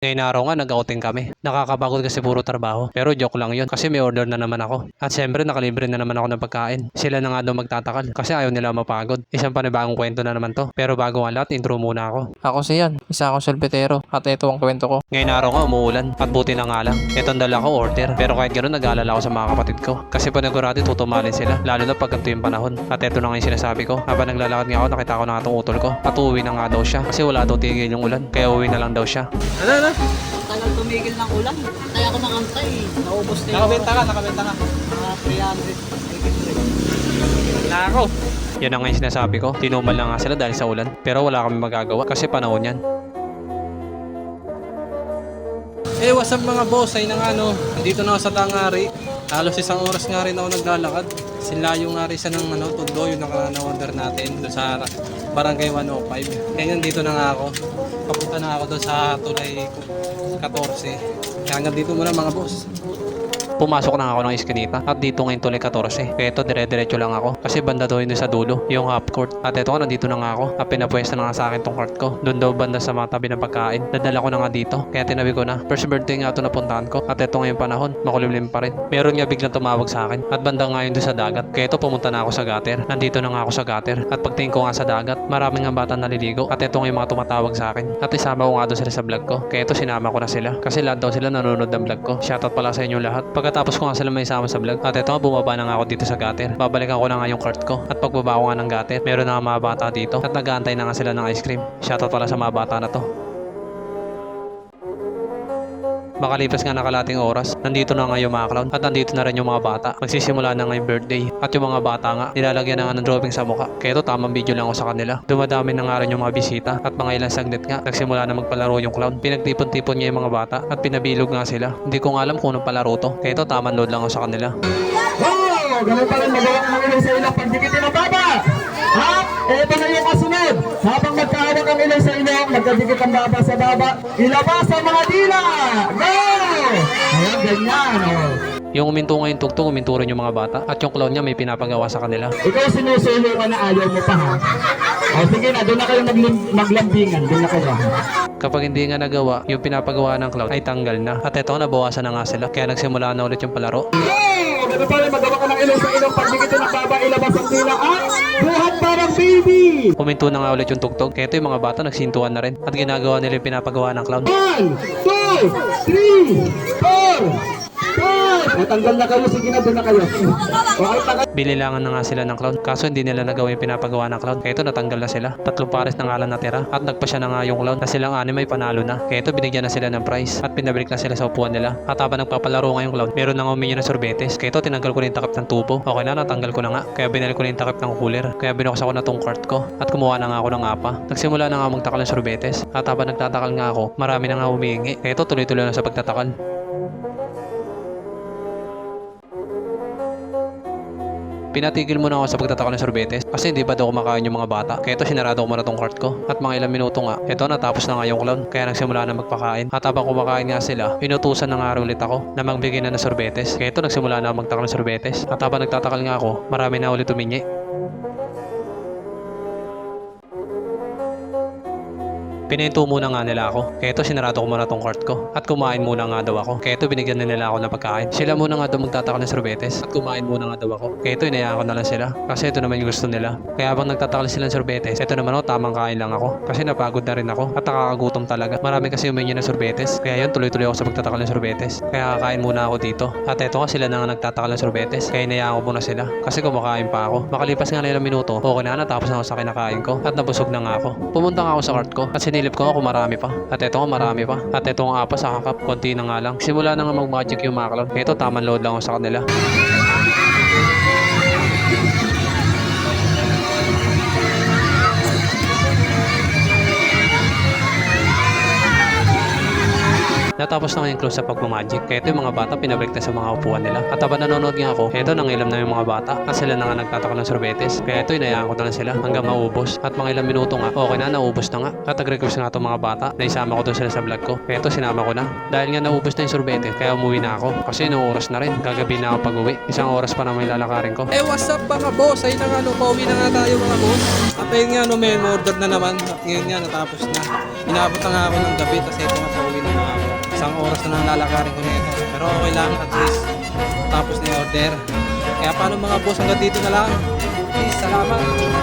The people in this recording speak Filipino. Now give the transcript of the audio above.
Ngayon araw nga nag-outing kami. Nakakapagod kasi puro trabaho. Pero joke lang yun kasi may order na naman ako. At syempre nakalibre na naman ako ng pagkain. Sila na nga daw magtatakal kasi ayaw nila mapagod. Isang panibagong kwento na naman to. Pero bago nga lahat, intro muna ako. Ako si Yan, isa akong solpetero at ito ang kwento ko. Ngayon araw nga umuulan at buti na nga lang. Itong dala ko order. Pero kahit ganoon nag-aalala ako sa mga kapatid ko. Kasi panigurado tutumalin sila. Lalo na pag ganito yung panahon. At ito na nga yung sinasabi ko. Habang naglalakad nga ako nakita ko na nga itong utol ko. At uuwi na nga daw siya. Kasi wala daw tigil yung ulan. Kaya uwi na lang daw siya. Ano? Tagal tumigil ng ulan. Kaya ako nakantay. Naubos na Nakabenta ka. Mga 300. Nako. Yan ang nga yung sinasabi ko. Tinumal lang nga sila dahil sa ulan. Pero wala kami magagawa kasi panahon yan. What's up mga boss? Ay nang dito na ako sa Tangari. Halos isang oras nga rin ako naglalakad. Sinlayo nga rin siya ng Tondo, yung naka-order natin doon sa Barangay 105. Kaya dito na nga ako. Papunta na ako doon sa Tulay 14. Kaya hanggang dito muna mga boss. Pumasok na ako ng Eskinita at dito ngayon tuloy 14. Kaya ito dire-diretso lang ako kasi banda doon sa dulo, yung half court. At ito nga nandito na nga ako at pinapwesto na nga sa akin tong court ko. Doon daw banda sa mga tabi ng pagkain. Nadala ko na nga dito kaya tinabi ko na. First birthday nga ito napuntahan ko at ito ngayong panahon makulimlim pa rin. Meron nga biglang tumawag sa akin at banda nga yun doon sa dagat. Kaya ito pumunta na ako sa gutter. Nandito na nga ako sa gutter at pagtingin ko nga sa dagat maraming nga bata naliligo at ito nga yung mga tumatawag sa akin. At isama ko nga doon sila sa vlog ko. Kaya ito sinama ko na sila kasi lahat daw sila nanonood ng vlog ko. Shoutout pala sa inyo lahat. Pagkatapos ko nga sila may sama sa vlog. At ito nga bumaba na nga ako dito sa gutter. Babalikan ko na nga yung cart ko. At pagbaba ko nga ng gutter, meron na nga mga bata dito. At nag-aantay na nga sila ng ice cream. Shoutout pala sa mga bata na to. Makalipas nga nakalating oras, nandito na nga yung mga clown at nandito na rin yung mga bata. Magsisimula na nga yung birthday at yung mga bata nga, nilalagyan na nga ng drawing sa mukha. Kaya ito tamang video lang ako sa kanila. Dumadami na nga rin yung mga bisita at mga ilang saglit nga, nagsimula na magpalaro yung clown. Pinagtipon-tipon niya yung mga bata at pinabilog nga sila. Hindi ko nga alam kung anong palaro to. Kaya ito tamang load lang ako sa kanila. Wow! Ganun pa rin magawa ng ilong sa ilang pagdikitin ng baba! Ha? Ito na yung kasunod. Habang magkahawak ang ilong sa ilong, magkadikit ang baba sa baba. Ilabas ang mga dila! Go! Ayan, ganyan. Oh. Yung uminto nga yung tugtog, uminto rin yung mga bata at yung clown niya may pinapagawa sa kanila. Ikaw sinusulo ka na ayaw mo pa ha? O sige na, doon na kayo maglambingan. Doon na kayo. Kapag hindi nga nagawa, yung pinapagawa ng clown ay tanggal na. At ito nabawasan na nga sila kaya nagsimula na ulit yung palaro. Go! Ganun pa rin magawa ka ng ilong sa ilong, pagdikitin ng baba, ilabas ang dila at buhat parang baby! Uminto na nga ulit yung tugtog kaya ito yung mga bata nagsintuan na rin at ginagawa nila yung pinapagawa ng clown. 1, 2, 3, 4, 5! Natanggal na kayo, sige na, doon na kayo. O, out na kayo. Bililangan na nga sila ng clown kaso hindi nila nagawa yung pinapagawa ng clown kaya ito natanggal na sila. 3 pares na nga lang natira at nagpasya na nga yung clown na silang anim ay panalo na. Kaya ito binigyan na sila ng prize at pinabalik na sila sa upuan nila. At habang nagpapalaro nga yung clown, meron na nga humingi ng sorbetes. Kaya ito tinanggal ko na yung takip ng tubo. Okay na, natanggal ko na nga. Kaya binalik ko na yung takip ng cooler. Kaya binuksan ko na tong cart ko at kumuha na nga ako ng apa. Nagsimula na nga magtakal ng sorbetes at habang nagtatakal nga ako, marami na nga humingi. Kaya ito tuloy-tuloy na sa pagtatakal. Pinatigil muna ako sa pagtatakal ng sorbetes kasi hindi pa daw kumakain yung mga bata. Kaya ito sinarado ko muna tong cart ko. At mga ilang minuto nga, ito natapos na nga yung clown. Kaya nagsimula na magpakain. At habang kumakain nga sila, inutusan na nga ulit ako na magbigay na ng sorbetes. Kaya ito nagsimula na magtakal ng sorbetes. At habang nagtatakal nga ako, marami na ulit tumingi. Pinahinto muna nga nila ako. Kaya ito sinarado ko muna tong cart ko. At kumain muna nga daw ako. Kaya ito binigyan na nila ako ng pagkain. Sila muna nga daw magtatakal ng sorbetes. At kumain muna nga daw ako. Kaya ito inayaan ko na lang sila. Kasi ito naman yung gusto nila. Kaya habang nagtatakal sila ng sorbetes, ito naman tamang kain lang ako. Kasi napagod na rin ako. At nakakagutom talaga. Marami kasi humingi ng sorbetes. Kaya yun tuloy-tuloy ako sa pagtatakal ng sorbetes. Kaya kakain muna ako dito. At ito nga sila na nga nagtatakal ng sorbetes. Kaya inayaan ko muna sila. Kasi kumakain pa ako. Makalipas nga na ilang minuto, okay na natapos na ako sa kinakain ko. At nabusog na nga ako. Pumunta nga ako sa cart ko. At sinilip ko kung marami pa. At ito nga marami pa. At ito nga apa sa kakap. Konti na nga lang. Simula na nga mag-magic yung mga clown. Ito tamang load lang ako sa kanila. Natapos na nga yung close sa pagmamagic. Kaya ito yung mga bata pinabalik na sa mga upuan nila. At habang nanonood nga ako, ito nangilam na yung mga bata. At sila na nga nagtatakal ng sorbetes. Kaya ito inayaan ko na lang sila hanggang maubos. At mga ilang minuto nga, okay na, naubos na nga. At nag-request nga itong mga bata na isama ko doon sila sa vlog ko. Kaya ito sinama ko na. Dahil nga naubos na yung sorbetes, kaya umuwi na ako. Kasi noong oras na rin, gagabi na ako pag-uwi. Isang oras pa naman lalakarin ko. What's up mga boss? Ay pauwi na nga tayo mga boss. At ayun nga may order na naman. At ngayon nga natapos na. Inabot na nga ako ng gabi, tapos ito nga pauwi na nga ako. Isang oras na lang lalakarin ko nito. Pero okay lang, at least tapos na yung order. Kaya paano mga boss, hanggang dito na lang. Peace, salamat.